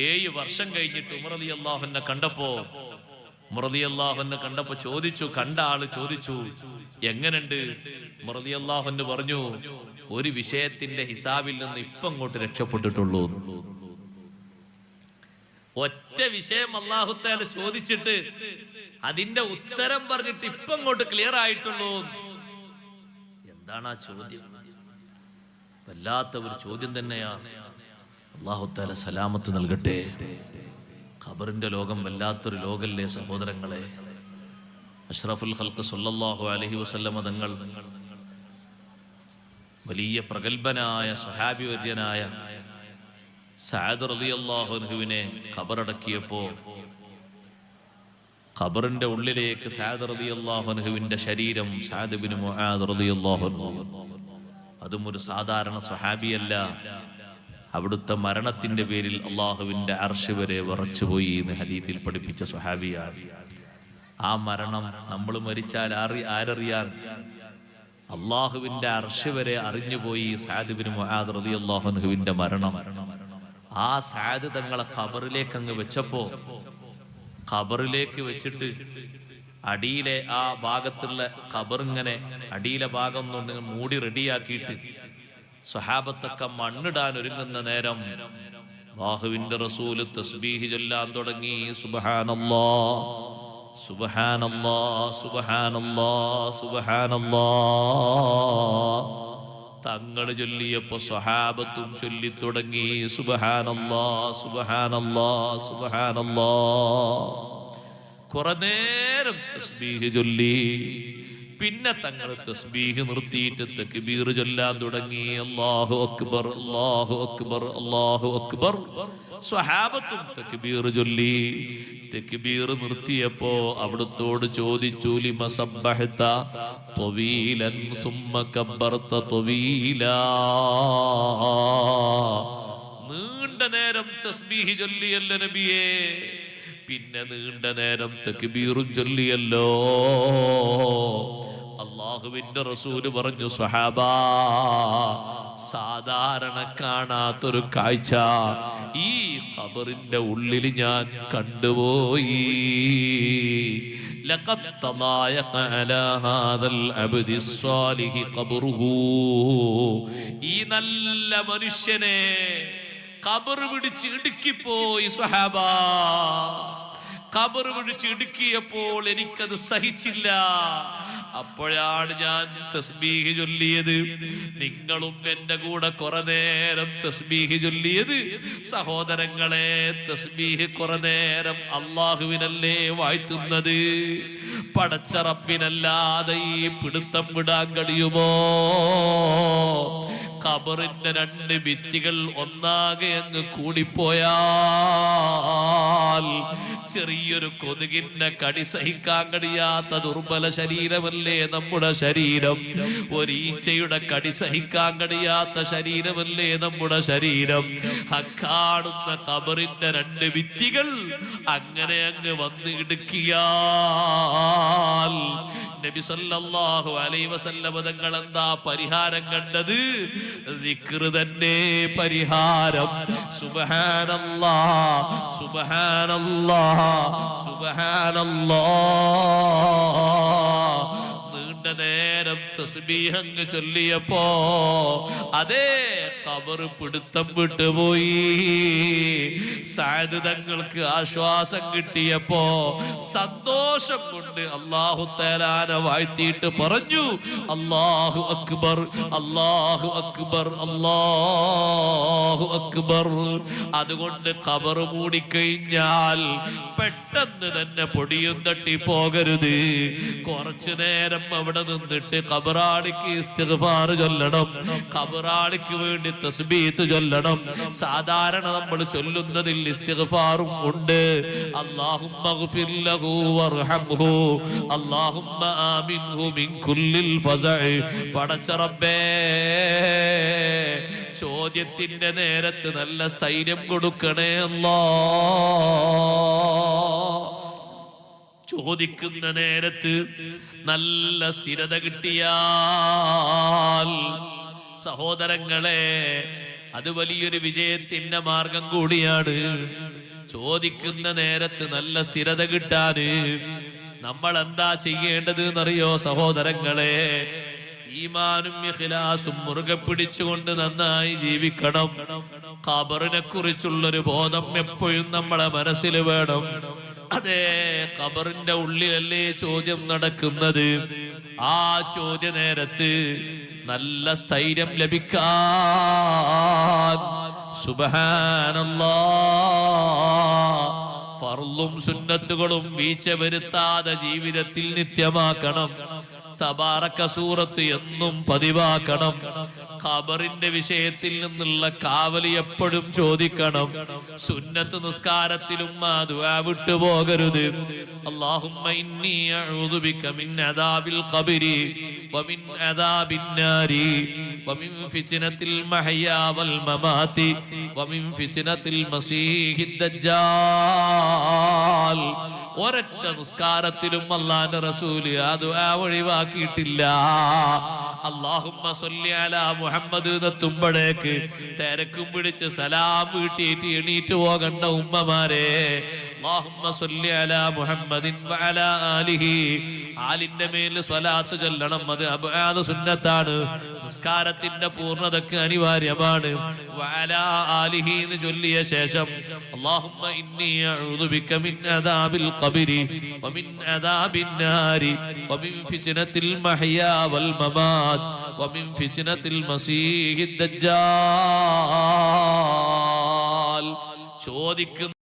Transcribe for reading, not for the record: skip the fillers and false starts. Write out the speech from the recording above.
7 വർഷം കഴിഞ്ഞിട്ട് ഉമർ റളിയല്ലാഹു അൻഹു കണ്ടപ്പോ ചോദിച്ചു, കണ്ട ആള് ചോദിച്ചു, എങ്ങനുണ്ട്? ഉമർ റളിയല്ലാഹു അൻഹു പറഞ്ഞു, ഒരു വിഷയത്തിന്റെ ഹിസാബിൽ നിന്ന് ഇപ്പൊ അങ്ങോട്ട് രക്ഷപ്പെട്ടിട്ടുള്ളൂ. ഒറ്റ വിഷയം അല്ലാഹു തആല ചോദിച്ചിട്ട് അതിന്റെ ഉത്തരം പറഞ്ഞിട്ട് ഇപ്പൊ അങ്ങോട്ട് ക്ലിയർ ആയിട്ടുള്ളൂ. എന്താണ് ആ ചോദ്യം? വല്ലാത്ത ഒരു ചോദ്യം തന്നെയാണ്. അല്ലാഹു തആല സലാമത്ത് നൽകട്ടെ. ഖബറിന്റെ ലോകം വല്ലാത്തൊരു ലോകല്ലേ സഹോദരങ്ങളെ. അഷ്റഫുൽ ഖൽഖ് സല്ലല്ലാഹു അലൈഹി വസല്ലമ തങ്ങൾ വലിയ പ്രഗൽഭനായ സ്വഹാബി വര്യനായ സഅദ് റളിയല്ലാഹു അൻഹുവിനെ ഖബറടക്കിയപ്പോ ഖബറിന്റെ ഉള്ളിലേക്ക് സഅദ് റളിയല്ലാഹു അൻഹുവിന്റെ ശരീരം, സഅദ് ഇബ്നു മുആദ് റളിയല്ലാഹു അൻഹു, അതും ഒരു സാധാരണ സ്വഹാബിയല്ല. അവിടുത്തെ മരണത്തിന്റെ പേരിൽ അള്ളാഹുവിന്റെ അർശ് വരെ വിറച്ചുപോയി എന്ന് ഹദീസിൽ പഠിപ്പിച്ച സ്വഹാബിയാണ്. ആ മരണം നമ്മൾ മരിച്ചാൽ ആരറിയാൻ? അള്ളാഹുവിന്റെ അർശ് വരെ അറിഞ്ഞുപോയി സഅദ് ഇബ്നു മുആദ് റളിയല്ലാഹു അൻഹുവിന്റെ മരണം. ആ സഅദ് തങ്ങളെ ഖബറിലേക്ക് അങ്ങ് വെച്ചപ്പോ, ഖബറിലേക്ക് വെച്ചിട്ട് അടിയിലെ ആ ഭാഗത്തുള്ള ഖബറിങ്ങനെ അടിയിലെ ഭാഗം കൊണ്ട് മൂടി റെഡിയാക്കിയിട്ട് സ്വഹാബത്തൊക്കെ മണ്ണിടാൻ ഒരുങ്ങുന്ന നേരം അല്ലാഹുവിന്റെ റസൂല് തസ്ബീഹ് ചൊല്ലാൻ തുടങ്ങി. സുബ്ഹാനല്ലാഹ് സുബ്ഹാനല്ലാഹ് സുബ്ഹാനല്ലാഹ് സുബ്ഹാനല്ലാഹ്. തങ്ങൾ ചൊല്ലിയപ്പോ സ്വഹാബത്തും ചൊല്ലി തുടങ്ങി സുബ്ഹാനല്ലാഹ് സുബ്ഹാനല്ലാഹ് സുബ്ഹാനല്ലാഹ്. കുറെ നേരം തസ്ബീഹ് ചൊല്ലി. പിന്നെ തങ്ങൾ തസ്ബീഹ് നിർത്തിയിട്ട് തക്ബീർ ചൊല്ലാൻ തുടങ്ങി. അല്ലാഹു അക്ബർ അല്ലാഹു അക്ബർ അല്ലാഹു അക്ബർ. സ്വഹാബത്തും തക്ബീർ ചൊല്ലി. തക്ബീർ നിർത്തിയപ്പോ അവിടുത്തോട് ചോദിച്ചു, ലിമ സബ്ബഹത തവീലൻ സുമ്മ കബ്ബർത തവീലാ. നീണ്ട നേരം തസ്ബീഹ് ചൊല്ലിയല്ലോ നബിയേ, പിന്നെ നീണ്ട നേരം തക്ബീറും ചൊല്ലിയല്ലോ. അല്ലാഹുവിന്റെ റസൂല് പറഞ്ഞു, സ്വഹാബാ, സാധാരണ കാണാത്തൊരു കാഴ്ച ഈ ഖബറിന്റെ ഉള്ളിൽ ഞാൻ കണ്ടുപോയി. ലഖദ് തളായഖ അലാ ഹാദൽ അബ്ദി സ്വാലിഹി ഖബ്റുഹു. ഈ നല്ല മനുഷ്യനെ ഖബർ പിടിച്ച് ഇടുക്കിപ്പോയി സ്വഹാബാ. ഖബർ പിടിച്ച് ഇടുക്കിയപ്പോൾ എനിക്കത് സഹിച്ചില്ല. അപ്പോഴാണ് ഞാൻ തസ്ബീഹ് ചൊല്ലിയത്. നിങ്ങളും എന്റെ കൂടെ കുറെ നേരം തസ്ബീഹ് ചൊല്ലിയത്. സഹോദരങ്ങളെ, തസ്ബീഹ് കുറെ നേരം അള്ളാഹുവിനല്ലേ വാഴ്ത്തുന്നത്? പടച്ച റബ്ബിനല്ലാതെ ഈ പിടുത്തം വിടാൻ കഴിയുമോ? ഖബറിന്റെ 2 ഭിത്തികൾ ഒന്നാകെ അങ്ങ് കൂടിപ്പോയാൽ ചെറിയൊരു കൊതുകിന്റെ കടി സഹിക്കാൻ കഴിയാത്ത ദുർബല ശരീരമല്ലേ നമ്മുടെ ശരീരം. ഒരു ഈച്ചയുടെ കടി സഹിക്കാൻ കഴിയാത്ത ശരീരമല്ലേ നമ്മുടെ ശരീരം. കാണുന്ന ഖബറിന്റെ 2 ഭിത്തികൾ അങ്ങനെ അങ്ങ് വന്ന് ഇടുക്കിയാൽ നബി സല്ലല്ലാഹു അലൈഹി വസല്ലം തങ്ങൾ എന്താ പരിഹാരം കണ്ടത്? ദിക്ർ തന്നെ പരിഹാരം. സുബ്ഹാനല്ലാഹ് സുബ്ഹാനല്ലാഹ് സുബ്ഹാനല്ലാഹ്. നീണ്ട നേരം തസ്ബീഹ് അങ്ങ് ചൊല്ലിയപ്പോ അതേ ഖബർ പിടുത്തം വിട്ടുപോയി. സഅദ് തങ്ങൾക്ക് ആശ്വാസം കിട്ടിയപ്പോ സന്തോഷം കൊണ്ട് അല്ലാഹു തആലാനെ വാഴ്ത്തിയിട്ട് പറഞ്ഞു, അല്ലാഹു അക്ബർ അല്ലാഹു അക്ബർ അല്ലാഹു അക്ബർ. അതുകൊണ്ട് ഖബർ മൂടിക്കഴിഞ്ഞാൽ പെട്ടെന്ന് തന്നെ പൊടിയും തട്ടി പോകരുത്. കുറച്ചു നേരം അവിടെ നിന്നിട്ട് ഖബറാളിക്ക് ഇസ്തിഗ്ഫാർ ചൊല്ലണം. ഖബറാളിക്ക് വേണ്ടി തസ്ബീഹ് ചൊല്ലണം. സാധാരണ നമ്മൾ ചൊല്ലുന്നതിൽ ഇസ്തിഗ്ഫാറും ഉണ്ട്. അല്ലാഹുമ്മഗ്ഫിർ ലഹു വർഹംഹു അല്ലാഹുമ്മ ആമിൻഹു മിൻ കുല്ലിൽ ഫസഇ. പടച്ച റബ്ബേ, ചോദ്യത്തിന്റെ നേരത്ത് നല്ല സ്ഥൈര്യം കൊടുക്കണേ അല്ലാഹ്. ചോദിക്കുന്ന നേരത്ത് നല്ല സ്ഥിരത കിട്ടിയാൽ സഹോദരങ്ങളെ, അത് വലിയൊരു വിജയത്തിന്റെ മാർഗം കൂടിയാണ്. ചോദിക്കുന്ന നേരത്ത് നല്ല സ്ഥിരത കിട്ടാന് നമ്മൾ എന്താ ചെയ്യേണ്ടത് എന്നറിയോ സഹോദരങ്ങളെ? ഈമാനും ഇഖ്ലാസും മുറുകെ പിടിച്ചുകൊണ്ട് നന്നായി ജീവിക്കണം. ഖബറിനെ കുറിച്ചുള്ളൊരു ബോധം എപ്പോഴും നമ്മളെ മനസ്സിൽ വേണം. അതേ, ഖബറിന്റെ ഉള്ളിലല്ലേ ചോദ്യം നടക്കുന്നത്. ആ ചോദ്യ നേരത്ത് നല്ല സ്ഥൈര്യം ലഭിക്കാൻ സുബ്ഹാനല്ലാഹ് ഫർളും സുന്നത്തുകളും വീഴ്ച വരുത്താതെ ജീവിതത്തിൽ നിത്യമാക്കണം. തബാറക സൂറത്ത് എന്നും പതിവാക്കണം. ഖബറിന്റെ വിഷയത്തിൽ നിന്നുള്ള കാവലി എപ്പോഴും ചോദിക്കണം. സുന്നത്ത് നിസ്കാരത്തിലും ആ ദുആ വിട്ടുപോകരുത്. അല്ലാഹുമ്മ ഇന്നി അഊദു ബിക മിൻ അദാബിൽ ഖബരി വമിൻ അദാബിൻ നാരി വമിൻ ഫിത്നത്തിൽ മഹ്യാ വൽ മമാതി വമിൻ ഫിത്നത്തിൽ മസീഹിദ് ദജ്ജാൽ. ഒരൊറ്റ നിസ്കാരത്തിലും അല്ലാഹുവിന്റെ റസൂല് ആ ദുആ ഒഴിവാക്കിയിട്ടില്ല. അല്ലാഹുമ്മ സ്വല്ലി അലാ മുഹമ്മദ് എന്നെത്തുമ്പോഴേക്ക് തിരക്കും പിടിച്ച് സലാം വീട്ടിയിട്ട് എണീറ്റ് പോകണ്ട ഉമ്മമാരെ. അല്ലാഹുമ്മ സ്വല്ലി അലാ മുഹമ്മദിൻ വഅലാ ആലിഹി, ആലിന്റെ മേൽ സ്വലാത്ത് ചൊല്ലണം. അത് സുന്നത്താണ്, നിസ്കാരത്തിന്റെ പൂർണ്ണതക്ക് അനിവാര്യമാണ്. വഅലാ ആലിഹി എന്ന് ചൊല്ലിയ ശേഷം അല്ലാഹുമ്മ ഇന്നി അഊദു ബിക മിൻ അദാബിൽ ഖബരി വമിൻ അദാബിൻ നാരി വമിൻ ഫിത്നത്തിൽ മഹ്യാ വൽ മമാത് വമിൻ ഫിത്നത്തിൽ മസീഹിദ് ദജ്ജാൽ. ചോദിക്കുന്ന